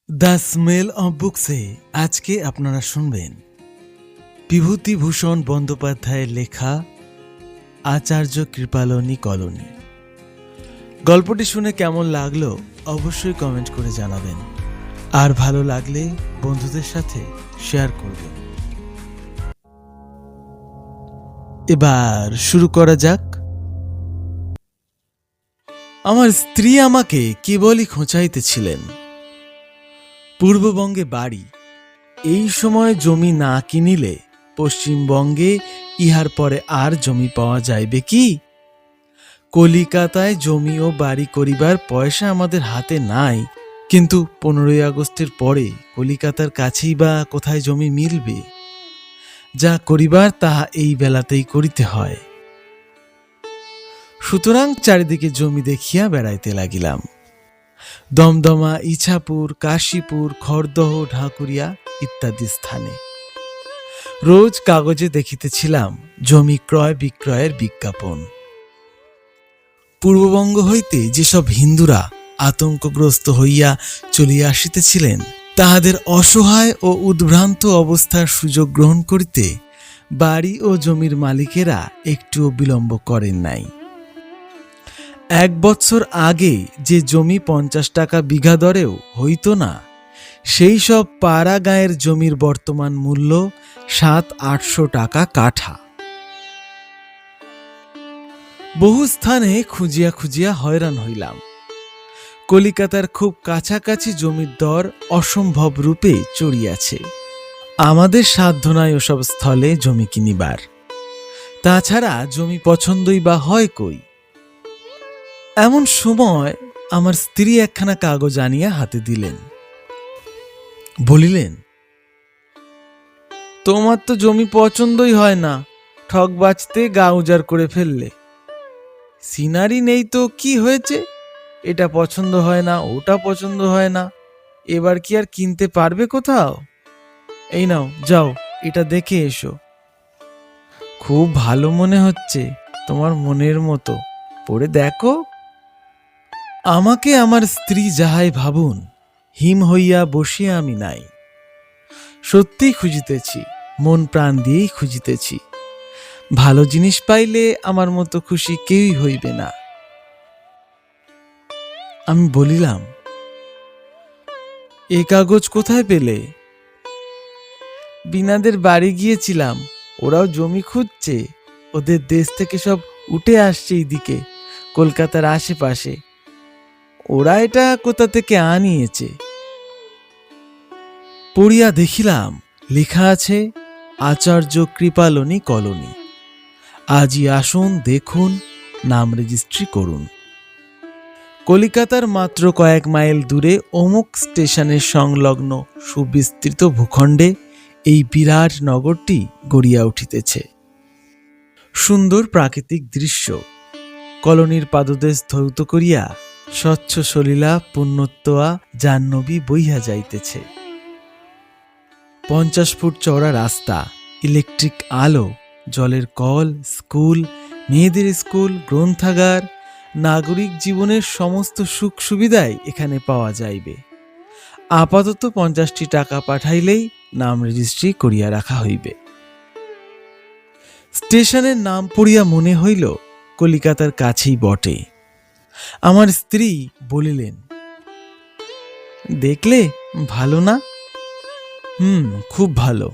The smell of books আজকে আপনারা শুনবেন বিভূতিভূষণ বন্দ্যোপাধ্যায়ের লেখা আচার্য কৃপালনী কলোনি। গল্পটি শুনে কেমন লাগলো অবশ্যই কমেন্ট করে জানাবেন, আর ভালো লাগলে বন্ধুদের সাথে শেয়ার করবেন। এবার শুরু করা যাক। আমার স্ত্রী আমাকে কেবলই খোঁচাইতেছিলেন। পূর্ববঙ্গে বাড়ি, এই সময় জমি না কিনিলে পশ্চিমবঙ্গে ইহার পরে আর জমি পাওয়া যাইবে কি? কলিকাতায় জমি ও বাড়ি করিবার পয়সা আমাদের হাতে নাই, কিন্তু 15ই আগস্টের পরে কলিকাতার কাছেই বা কোথায় জমি মিলবে? যা করিবার তাহা এই বেলাতেই করিতে হয়। সুতরাং চারিদিকে জমি দেখিয়া বেড়াইতে লাগিলাম। দমদমা, ইছাপুর, কাশীপুর, খড়দহ, ঢাকুরিয়া ইত্যাদি স্থানে রোজ কাগজে দেখিতেছিলাম জমি ক্রয় বিক্রয়ের বিজ্ঞাপন। পূর্ববঙ্গ হইতে যেসব হিন্দুরা আতঙ্কগ্রস্ত হইয়া চলিয়া আসিতেছিলেন, তাহাদের অসহায় ও উদ্ভ্রান্ত অবস্থার সুযোগ গ্রহণ করিতে বাড়ি ও জমির মালিকেরা একটুও বিলম্ব করেন নাই। 1 বৎসর আগে যে জমি 50 টাকা বিঘা দরেও হইত না, সেই সব পাড়া গাঁয়ের জমির বর্তমান মূল্য 700-800 টাকা কাঠা। বহু স্থানে খুঁজিয়া খুঁজিয়া হয়রান হইলাম। কলিকাতার খুব কাছাকাছি জমির দর অসম্ভব রূপে চড়িয়াছে। আমাদের সাধ্য নাই ওসব স্থলে জমি কিনিবার। তাছাড়া জমি পছন্দই বা হয় কই? এমন সময় আমার স্ত্রী একখানা কাগজ আনিয়া হাতে দিলেন। বলিলেন, তোমার তো জমি পছন্দই হয় না, ঠক বাঁচতে গা উজাড় করে ফেললে। সিনারি নেই তো কি হয়েছে? এটা পছন্দ হয় না, ওটা পছন্দ হয় না, এবার কি আর কিনতে পারবে কোথাও? এই নাও, যাও এটা দেখে এসো। খুব ভালো মনে হচ্ছে, তোমার মনের মতো, পড়ে দেখো। আমাকে আমার স্ত্রী যাহাই ভাবুন, হিম হইয়া বসিয়া আমি নাই। সত্যিই খুঁজিতেছি, মন প্রাণ দিয়েই খুঁজিতেছি। ভালো জিনিস পাইলে আমার মতো খুশি কেউই হইবে না। আমি বলিলাম, এ কাগজ কোথায় পেলে? বিনাদের বাড়ি গিয়েছিলাম, ওরাও জমি খুঁজছে। ওদের দেশ থেকে সব উঠে আসছে এইদিকে, কলকাতার আশেপাশে। ওরা এটা কোথা থেকে আনিয়েছে। পড়িয়া দেখিলাম লেখা আছে আচার্য কৃপালনী কলোনি। আজই আসুন, দেখুন, নাম রেজিস্ট্রি করুন। কলিকাতার মাত্র কয়েক মাইল দূরে অমুক স্টেশনের সংলগ্ন সুবিস্তৃত ভূখণ্ডে এই বিরাট নগরটি গড়িয়া উঠিতেছে। সুন্দর প্রাকৃতিক দৃশ্য। কলোনির পাদদেশ ধৌত করিয়া স্বচ্ছ সলিলা পুণ্যোত্তোয়া জাহ্নবী বইয়া যাইতেছে। 50 ফুট চওড়া রাস্তা, ইলেকট্রিক আলো, জলের কল, স্কুল, মেয়েদের স্কুল, গ্রন্থাগার, নাগরিক জীবনের সমস্ত সুখ সুবিধাই এখানে পাওয়া যাইবে। আপাতত 50টি টাকা পাঠাইলেই নাম রেজিস্ট্রি করিয়া রাখা হইবে। স্টেশনের নাম পড়িয়া মনে হইল কলিকাতার কাছেই বটে। আমার স্ত্রী বলিলেন, দেখলে ভালো না? খুব ভালো।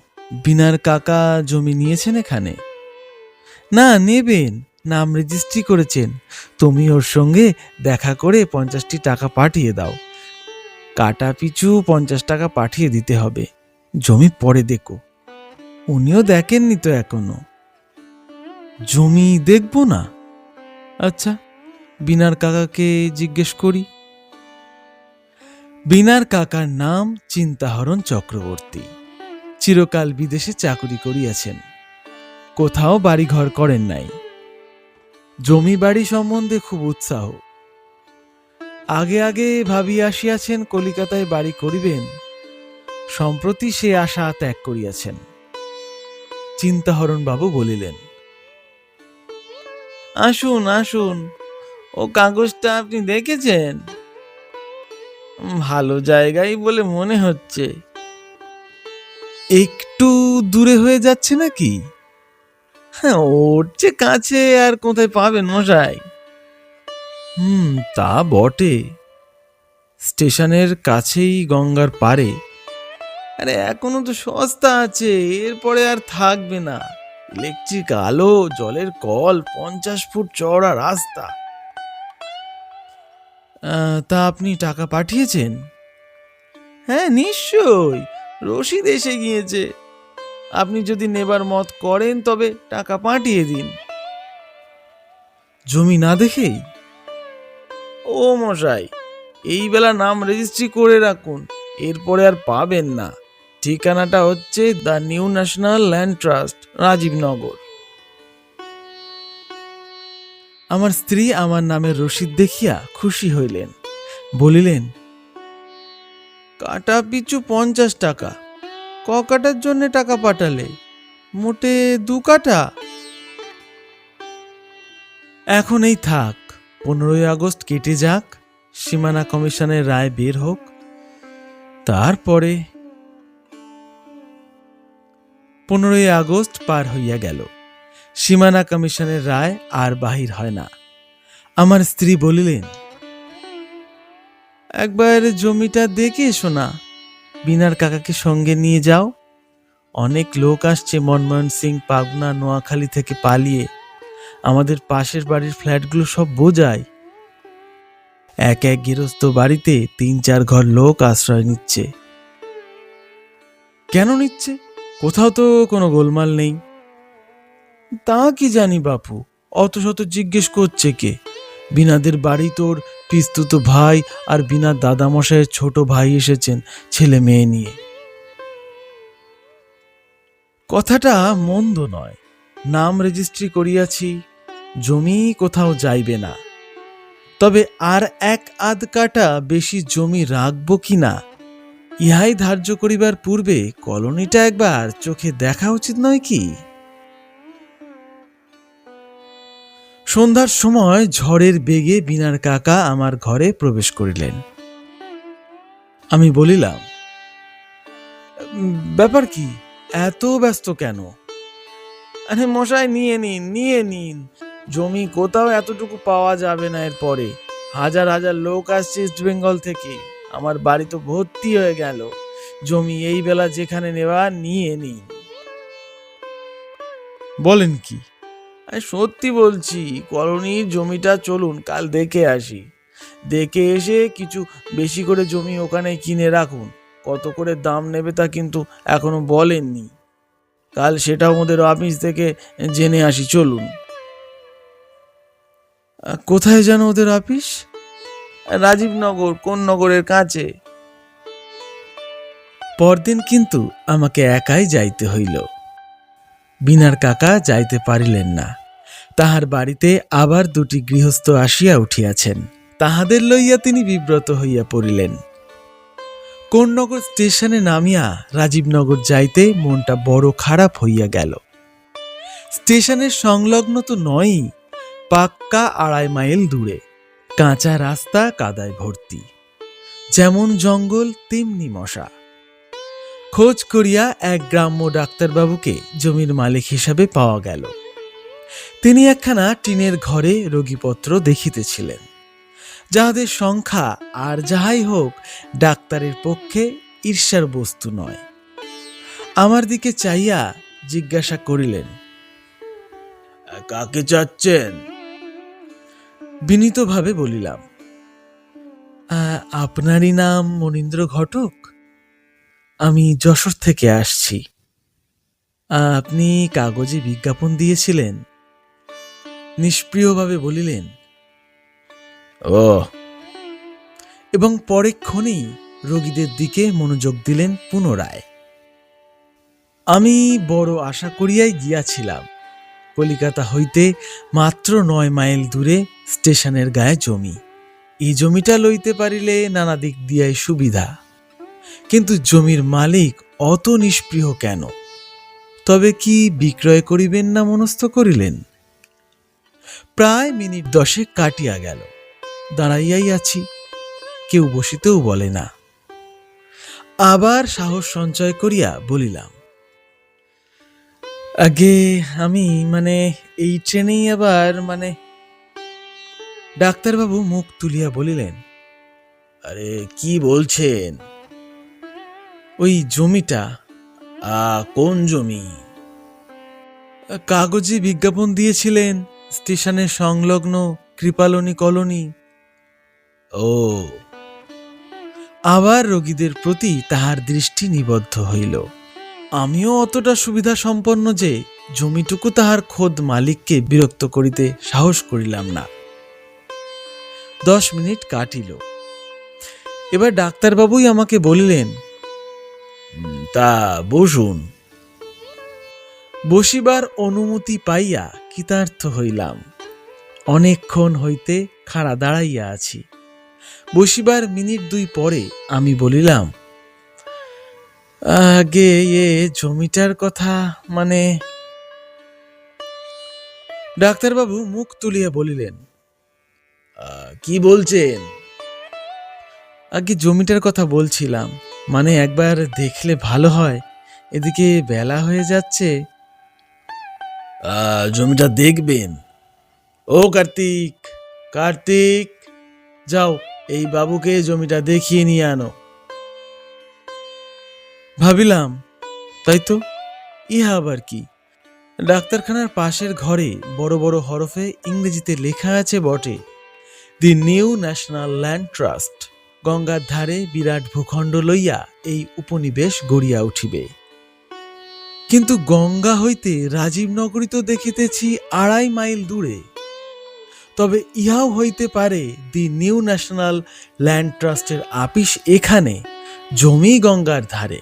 বিনার কাকা জমি নিয়েছেন এখানে? না, নেবেন, নাম রেজিস্ট্রি করেছেন। তুমি ওর সঙ্গে দেখা করে 50টি টাকা পাঠিয়ে দাও। কাটা পিছু 50 টাকা পাঠিয়ে দিতে হবে। জমি পরে দেখো। উনিও দেখেননি তো এখনো। জমি দেখব না? আচ্ছা, বিনার কাকাকে জিজ্ঞেস করি। বিনার কাকার নাম চিন্তাহরণ চক্রবর্তী। চিরকাল বিদেশে চাকুরি করিয়াছেন, কোথাও বাড়িঘর করেন নাই। জমি বাড়ি সম্বন্ধে খুব উৎসাহ। আগে আগে ভাবিয়া আসিয়াছেন কলিকাতায় বাড়ি করিবেন, সম্প্রতি সে আশা ত্যাগ করিয়াছেন। চিন্তাহরণ বাবু বলিলেন, আসুন আসুন, ও কাগজটা আপনি দেখেছেন? ভালো জায়গায় বলে মনে হচ্ছে। একটু দূরে হয়ে যাচ্ছে নাকি? হ্যাঁ, ওর চেয়ে কাছে আর কোথায় পাবেন মশাই? তা বটে। স্টেশনের কাছেই গঙ্গার পারে। আরে এখনো তো সস্তা আছে, এরপরে আর থাকবে না। ইলেকট্রিক আলো, জলের কল, 50 ফুট চওড়া রাস্তা। তা আপনি টাকা পাঠিয়েছেন? হ্যাঁ নিশ্চয়ই, রসিদ এসে গিয়েছে। আপনি যদি নেবার মত করেন তবে টাকা পাঠিয়ে দিন। জমি না দেখেই? ও মশাই, এই বেলা নাম রেজিস্ট্রি করে রাখুন, এরপরে আর পাবেন না। ঠিকানাটা হচ্ছে the new national land trust, Rajibnagar. আমার স্ত্রী আমার নামের রসিদ দেখিয়া খুশি হইলেন, বলিলেন, কাটা পিছু 50 টাকা। ক কাটার জন্য টাকা পাঠালে? মোটে 2 কাটা। এখন এই থাক, 15ই আগস্ট কেটে যাক, সীমানা কমিশনের রায় বের হোক, তারপরে। 15ই আগস্ট পার হইয়া গেল, সীমানা কমিশনের রায় আর বাহির হয় না। আমার স্ত্রী বলিলেন, একবার জমিটা দেখে এসো না, বিনার কাকাকে সঙ্গে নিয়ে যাও। অনেক লোক আসছে মনমোহন সিং, পাবনা, নোয়াখালী থেকে পালিয়ে। আমাদের পাশের বাড়ির ফ্ল্যাটগুলো সব বোঝায়। এক এক গৃহস্থ বাড়িতে 3-4 ঘর লোক আশ্রয় নিচ্ছে। কেন নিচ্ছে? কোথাও তো কোনো গোলমাল নেই। তা কি জানি বাপু, অত শত জিজ্ঞেস করছে কে? বিনাদের বাড়ি তোর পিস্তুত ভাই আর বিনার দাদামশাইয়ের ছোট ভাই এসেছেন ছেলে মেয়ে নিয়ে। কথাটা মন্দ নয়, নাম রেজিস্ট্রি করিয়াছি, জমি কোথাও যাইবে না। তবে আর 1-আধ কাটা বেশি জমি রাখবো কিনা, ইহাই ধার্য করিবার পূর্বে কলোনিটা একবার চোখে দেখা উচিত নয় কি? সন্ধ্যার সময় ঝড়ের বেগে বিনার কাকা আমার ঘরে প্রবেশ করিলেন। আমি বলিলাম, ব্যাপার কি, এত ব্যস্ত কেন? আরে মশাই, নিয়ে নিন, নিয়ে নিন। জমি কোথাও এতটুকু পাওয়া যাবে না এরপরে। হাজার হাজার লোক আসছে ইস্ট বেঙ্গল থেকে, আমার বাড়ি তো ভর্তি হয়ে গেল। জমি এই বেলা যেখানে নেওয়া নিয়ে নিন। বলেন কি? সত্যি বলছি, কলোনির জমিটা চলুন কাল দেখে আসি। দেখে এসে কিছু বেশি করে জমি ওখানে কিনে রাখুন। কত করে দাম নেবে তা কিন্তু এখনো বলেননি। কাল সেটাও ওদের অফিস থেকে জেনে আসি, চলুন। কোথায় যেন ওদের অফিস? রাজীবনগর, কোন নগরের কাছে। পরদিন কিন্তু আমাকে একাই যাইতে হইল। বিনার কাকা যাইতে পারিলেন না। তাহার বাড়িতে আবার 2টি গৃহস্থ আসিয়া উঠিয়াছেন। তাহাদের লইয়া তিনি বিব্রত হইয়া পড়িলেন। কোন্নগর স্টেশনে নামিয়া রাজীবনগর যাইতে মনটা বড় খারাপ হইয়া গেল। স্টেশনের সংলগ্ন তো নয়ই, পাক্কা 2.5 মাইল দূরে। কাঁচা রাস্তা, কাদায় ভর্তি। যেমন জঙ্গল তেমনি মশা। খোঁজ করিয়া এক গ্রাম্য ডাক্তারবাবুকে জমির মালিক হিসাবে পাওয়া গেল। তিনি একখানা টিনের ঘরে রোগীপত্র দেখিতেছিলেন, যাহাদের সংখ্যা আর যাহাই হোক ডাক্তারের পক্ষে ঈর্ষার বস্তু নয়। আমার দিকে চাইয়া জিজ্ঞাসা করিলেন, কাকে চাচ্ছেন? বিনীতভাবে বলিলাম, আপনারই নাম মনীন্দ্র ঘটক? আমি যশোর থেকে আসছি। আপনি কাগজে বিজ্ঞাপন দিয়েছিলেন। নিষ্প্রিয়ভাবে বলিলেন, ও। এবং পরেক্ষণেই রোগীদের দিকে মনোযোগ দিলেন পুনরায়। আমি বড় আশা করিয়াই গিয়াছিলাম। কলিকাতা হইতে মাত্র 9 মাইল দূরে স্টেশনের গায়ে জমি। এই জমিটা লইতে পারিলে নানা দিক দিয়াই সুবিধা। কিন্তু জমির মালিক অত নিষ্প্রিয় কেন? তবে কি বিক্রয় করিবেন না মনস্থ করিলেন? প্রায় মিনিট 10 কাটিয়া গেল। দাঁড়াইয়াই আছি, কেউ বসিতেও বলে না। আবার সাহস সঞ্চয় করিয়া বলিলাম, আগে আমি এই ট্রেনেই আবার ডাক্তারবাবু মুখ তুলিয়া বলিলেন, আরে কি বলছেন? ওই জমিটা। কোন জমি? কাগজে বিজ্ঞাপন দিয়েছিলেন, স্টেশনের সংলগ্ন কৃপালনী কলোনি। ও। আবার রোগীদের প্রতি তাহার দৃষ্টি নিবদ্ধ হইল। আমিও অতটা সুবিধা সম্পন্ন যে জমিটুকু তাহার খোদ মালিককে বিরক্ত করিতে সাহস করিলাম না। 10 মিনিট কাটিল। এবার ডাক্তারবাবুই আমাকে বলিলেন, তা বসুন। বসিবার অনুমতি পাইয়া কৃতার্থ হইলাম। অনেকক্ষণ হইতে খাড়া দাঁড়াইয়া আছি। বসিবার মিনিট 2 পরে আমি বলিলাম, আগে জমিটার কথা ডাক্তারবাবু মুখ তুলিয়া বলিলেন, কি বলছেন? আগে জমিটার কথা বলছিলাম, একবার দেখলে ভালো হয়, এদিকে বেলা হয়ে যাচ্ছে। জমিটা দেখবেন? ও কার্তিক, কার্তিক, যাও এই বাবুকে জমিটা দেখিয়ে নিয়ে আনো। ভাবিলাম, তাই তো, ইহা আবার কি? ডাক্তারখানার পাশের ঘরে বড় বড় হরফে ইংরেজিতে লেখা আছে বটে, দি নিউ ন্যাশনাল ল্যান্ড ট্রাস্ট। গঙ্গার ধারে বিরাট ভূখণ্ড লইয়া এই উপনিবেশ গড়িয়া উঠিবে। কিন্তু গঙ্গা হইতে রাজীবনগরী তো দেখিতেছি 2.5 মাইল দূরে। তবে ইহাও হইতে পারে দি নিউ ন্যাশনাল ল্যান্ড ট্রাস্টের আপিস এখানে, জমি গঙ্গার ধারে।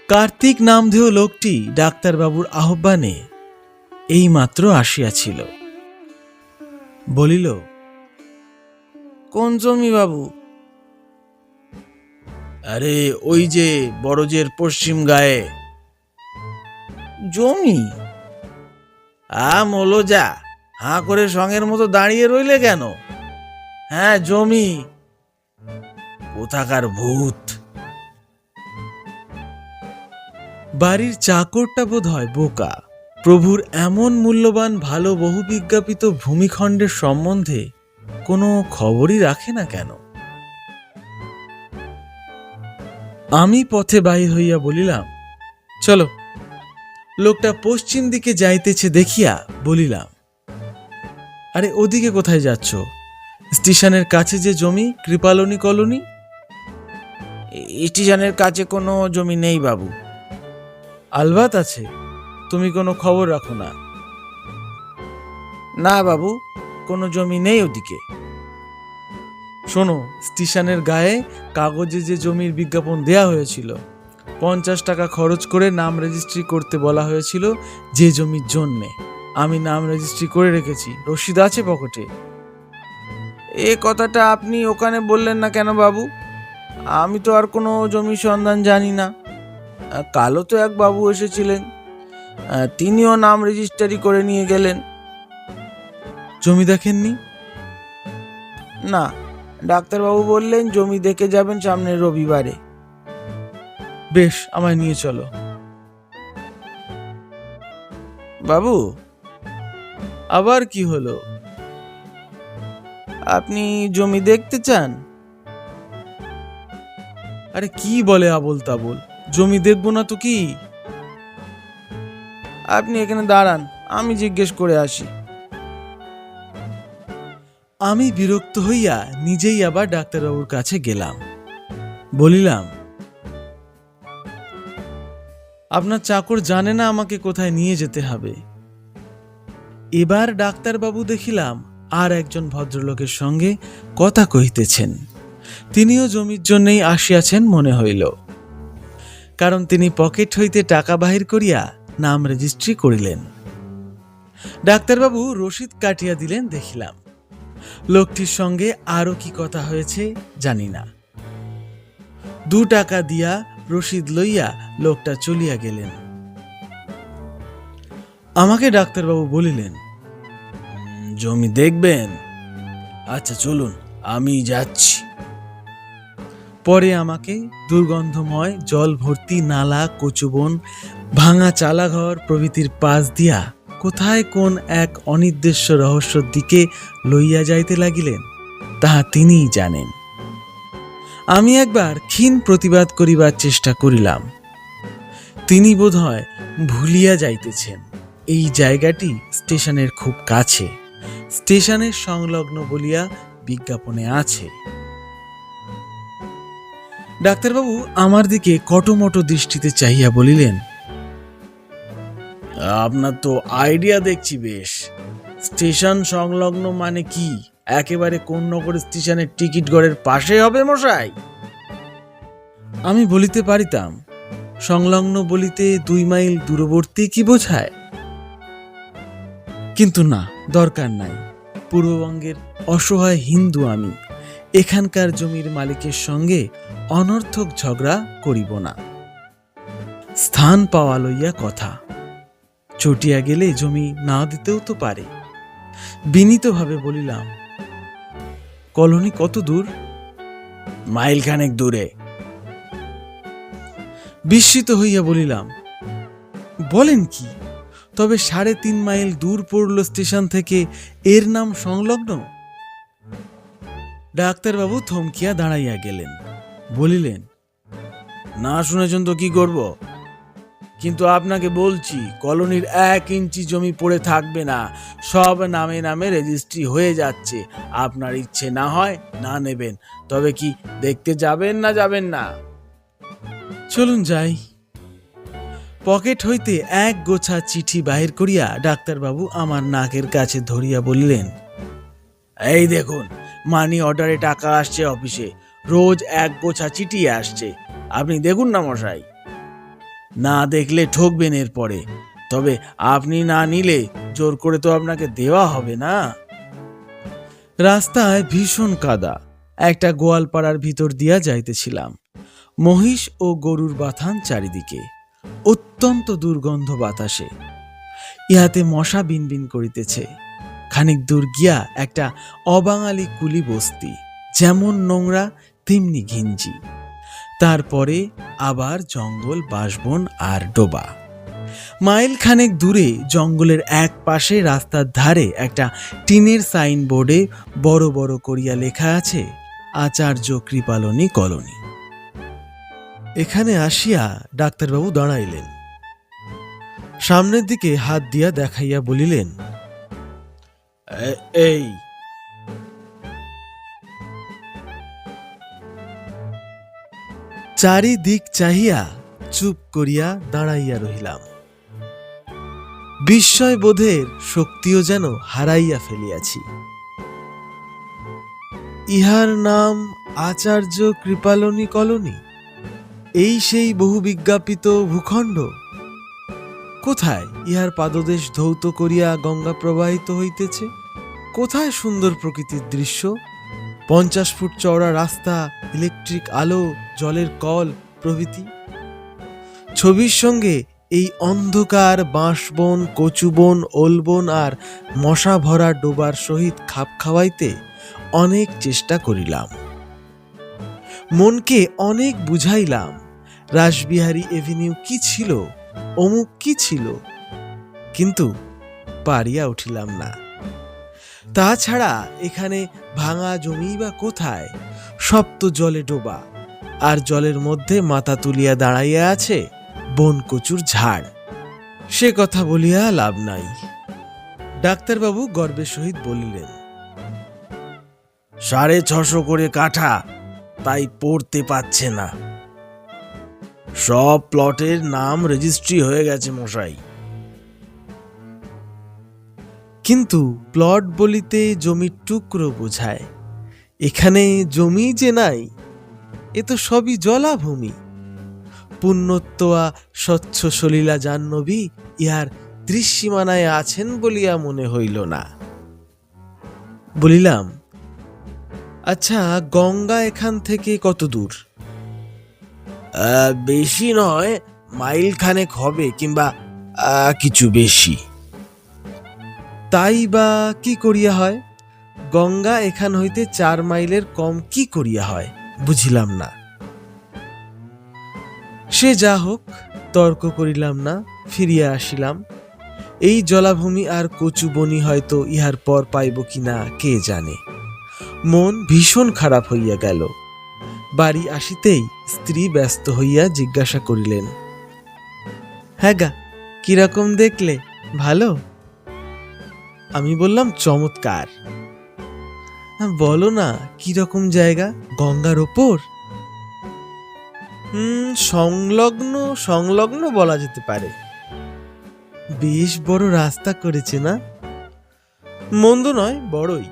কার্তিক নামধেয় লোকটি ডাক্তারবাবুর আহ্বানে এই মাত্র আসিয়াছিল। বলিল, কোন জমি বাবু? আরে ওই যে বড়জের পশ্চিম গায়ে। জমি? মলোজা, হাঁ করে সঙ্গের মতো দাঁড়িয়ে রইলে কেন? হ্যাঁ, জমি। কোথাকার ভূত! বাড়ির চাকরটা বোধ হয় বোকা। প্রভুর এমন মূল্যবান ভালো বহু বিজ্ঞাপিত ভূমিখণ্ডের সম্বন্ধে কোনো খবরই রাখে না কেন? আমি পথে বাহির হইয়া বলিলাম, চলো। লোকটা পশ্চিম দিকে যাইতেছে দেখিয়া বলিলাম, আরে ওদিকে কোথায় যাচ্ছ? স্টেশনের কাছে যে জমি, কৃপালনী কলোনি। স্টেশনের কাছে কোনো জমি নেই বাবু। আলবাত আছে, তুমি কোনো খবর রাখো না? না বাবু, কোনো জমি নেই ওদিকে। শোনো, স্টেশনের গায়ে কাগজে যে জমির বিজ্ঞাপন দেয়া হয়েছিল, 50 টাকা খরচ করে নাম রেজিস্ট্রি করতে বলা হয়েছিল যে জমির জন্যে। আমি নাম রেজিস্ট্রি করে রেখেছি, রসিদ আছে পকেটে। এ কথাটা আপনি ওখানে বললেন না কেন বাবু? আমি তো আর কোনো জমির সন্ধান জানি না। কালও তো এক বাবু এসেছিলেন, তিনিও নাম রেজিস্ট্রি করে নিয়ে গেলেন। জমি দেখেননি? না, ডাক্তারবাবু বললেন জমি দেখে যাবেন সামনের রবিবারে। বেশ, আমায় নিয়ে চলো। বাবু, আবার কি হলো? আপনি জমি দেখতে চান? আরে কি বলে আবোল তাবোল, জমি দেখবো না তো কি? আপনি এখানে দাঁড়ান, আমি জিজ্ঞেস করে আসি। আমি বিরক্ত হইয়া নিজেই আবার ডাক্তারবাবুর কাছে গেলাম। বলিলাম, আপনার চাকর জানে না আমাকে কোথায় নিয়ে যেতে হবে। এবার ডাক্তারবাবু দেখিলাম আর একজন ভদ্রলোকের সঙ্গে কথা কহিতেছেন। তিনিও জমির জন্যই আসিয়াছেন মনে হইল, কারণ তিনি পকেট হইতে টাকা বাহির করিয়া নাম রেজিস্ট্রি করিলেন। ডাক্তারবাবু রসিদ কাটিয়া দিলেন দেখিলাম। লোকটির সঙ্গে আরো কি কথা হয়েছে জানি না। 2 টাকা দিয়া রসিদ লইয়া লোকটা চলিয়া গেলেন। আমাকে ডাক্তারবাবু বলিলেন, জমি দেখবেন? আচ্ছা চলুন, আমি যাচ্ছি। পরে আমাকে দুর্গন্ধময় জল ভর্তি নালা, কচুবন, ভাঙা চালাঘর প্রভৃতির পাশ দিয়া কোথায় কোন এক অনির্দেশ্য রহস্যর দিকে লইয়া যাইতে লাগিলেন, তাহা তিনিই জানেন। আমি একবার ক্ষীণ প্রতিবাদ করিবার চেষ্টা করিলাম। তিনি বোধহয় ভুলিয়া যাইতেছেন এই জায়গাটি স্টেশনের খুব কাছে, স্টেশনের সংলগ্ন বলিয়া বিজ্ঞাপনে আছে। ডাক্তারবাবু আমার দিকে কটমট দৃষ্টিতে চাহিয়া বলিলেন, আপনার তো আইডিয়া দেখছি বেশ। স্টেশন সংলগ্ন মানে কি একেবারে কোন নগর স্টেশনের টিকিট ঘরের পাশে হবে মশাই? আমি বলিতে পারিতাম সংলগ্ন বলিতে 2 মাইল দূরবর্তী কি বোঝায়, কিন্তু না, দরকার নাই। পূর্ববঙ্গের অসহায় হিন্দু আমি, এখানকার জমির মালিকের সঙ্গে অনর্থক ঝগড়া করিব না। স্থান পাওয়া লইয়া কথা, চটিয়া গেলে জমি না দিতেও তো পারে। বিনীতভাবে বলিলাম, কলোনি কত দূর? মাইলখানেক দূরে। বিস্মিত হইয়া বলিলাম, বলেন কি? তবে 3.5 মাইল দূর পড়ল স্টেশন থেকে, এর নাম সংলগ্ন? ডাক্তারবাবু থমকিয়া দাঁড়াইয়া গেলেন, বলিলেন, না শুনেছেন তো কি করব, কিন্তু আপনাকে বলছি কলোনির 1 ইঞ্চি জমি পড়ে থাকবে না, সব নামে নামে রেজিস্ট্রি হয়ে যাচ্ছে। আপনার ইচ্ছে না হয় না নেবেন, তবে কি দেখতে যাবেন না যাবেন না? চলুন যাই। পকেট হইতে 1 গোছা চিঠি বাহির করিয়া ডাক্তারবাবু আমার নাকের কাছে ধরিয়া বললেন, এই দেখুন, মানি অর্ডারে টাকা আসছে অফিসে, রোজ 1 গোছা চিঠি আসছে, আপনি দেখুন না মশাই। না দেখলে ঠকবেন এরপরে, তবে আপনি না নিলে জোর করে তো আপনাকে দেওয়া হবে না। রাস্তায় ভীষণ কাদা, একটা গোয়ালপাড়ার ভিতর দিয়া যাইতেছিলাম। মহিষ ও গরুর বাথান চারিদিকে, অত্যন্ত দুর্গন্ধ বাতাসে। ইহাতে মশা বিনবিন করিতেছে। খানিক দূর গিয়া একটা অবাঙালি কুলি বস্তি, যেমন নোংরা তেমনি ঘিঞ্জি। তারপরে আবার জঙ্গল, বাঁশবন আর ডোবা। মাইল খানেক দূরে জঙ্গলের এক পাশে রাস্তার ধারে একটা টিনের সাইনবোর্ডে বড় বড় করিয়া লেখা আছে, আচার্য কৃপালনী কলোনি। এখানে আসিয়া ডাক্তারবাবু দাঁড়াইলেন, সামনের দিকে হাত দিয়া দেখাইয়া বলিলেন, এই। চারিদিক চাহিয়া চুপ করিয়া দাঁড়াইয়া রহিলাম। বিস্ময় বোধের শক্তিও যেন হারাইয়া ফেলিয়াছি। ইহার নাম আচার্য কৃপালনী কলোনি? এই সেই বহু বিজ্ঞাপিত ভূখণ্ড? কোথায় ইহার পাদদেশ ধৌত করিয়া গঙ্গা প্রবাহিত হইতেছে? কোথায় সুন্দর প্রকৃতির দৃশ্য, 50 ফুট চওড়া রাস্তা, ইলেকট্রিক আলো, জলের কল প্রভৃতি? ছবির সঙ্গে এই অন্ধকার বাঁশবন, কচুবন, ওলবন আর মশা ভরা ডোবার সহিত খাপ খাওয়াইতে অনেক চেষ্টা করিলাম। মনকে অনেক বুঝাইলাম রাসবিহারী এভিনিউ কি ছিল, অমুক কি ছিল, কিন্তু পারিয়া উঠিলাম না। তাছাড়া এখানে ভাঙা জমি বা কোথায়? সব তো জলে ডোবা, আর জলের মধ্যে মাথা তুলিয়া দাঁড়াইয়া আছে বন কচুর ঝাড়। সে কথা বলিয়া লাভ নাই। ডাক্তারবাবু গর্বের সহিত বলিলেন, 650 করে কাঠা, তাই পড়তে পাচ্ছে না। সব প্লটের নাম রেজিস্ট্রি হয়ে গেছে মশাই। কিন্তু প্লট বলিতে জমির টুকরো বোঝায়, এখানে জমি যে নাই, এ তো সবই জলাভূমি। পুণ্যত্বয়া স্বচ্ছ সলিলা জাহ্নবী ইহার দৃশ্যমানায় আছেন বলিয়া মনে হইল না। বলিলাম, আচ্ছা, গঙ্গা এখান থেকে কত দূর? বেশি নয়, মাইল খানেক হবে, কিংবা কিছু বেশি। তাই বা কি করিয়া হয়? গঙ্গা এখান হইতে 4 মাইলের কম কি করিয়া হয়, বুঝিলাম না। সে যা হোক, তর্ক করিলাম না, ফিরিয়া আসিলাম। এই জলাভূমি আর কচু বনি হয়তো ইহার পর পাইব কিনা কে জানে। মন ভীষণ খারাপ হইয়া গেল। বাড়ি আসিতেই স্ত্রী ব্যস্ত হইয়া জিজ্ঞাসা করিলেন, হ্যাঁ গা, কিরকম দেখলে, ভালো? আমি বললাম, চমৎকার। বলো না, কিরকম জায়গা? গঙ্গার ওপর? সংলগ্ন সংলগ্ন বলা যেতে পারে। বেশ বড় রাস্তা করেছে না? মন্দ নয়, বড়ই।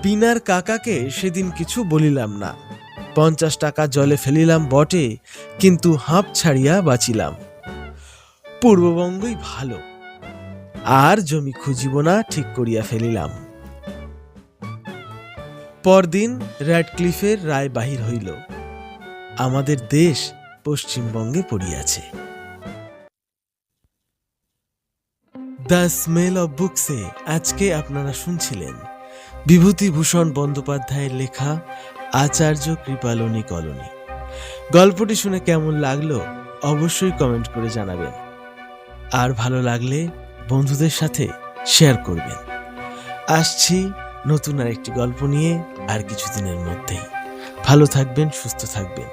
বিনার কাকাকে সেদিন কিছু বলিলাম না। 50 টাকা জলে ফেলিলাম বটে, কিন্তু হাঁপ ছাড়িয়া বাঁচিলাম। পূর্ববঙ্গই ভালো। আর জমি খুঁজিব না ঠিক করিয়া ফেলিলাম। পরদিন র্যাডক্লিফের রায় বাহির হইল, আমাদের দেশ পশ্চিমবঙ্গে পড়িয়াছে। দ্য স্মেল অব বুকসে আজকে আপনারা শুনছিলেন বিভূতিভূষণ বন্দ্যোপাধ্যায়ের লেখা আচার্য কৃপালনী কলোনি। গল্পটি শুনে কেমন লাগলো অবশ্যই কমেন্ট করে জানাবেন, আর ভালো লাগলে বন্ধুদের সাথে শেয়ার করবেন। আসছি নতুন আরেকটি গল্প নিয়ে আর কিছুদিনের মধ্যেই। ভালো থাকবেন, সুস্থ থাকবেন।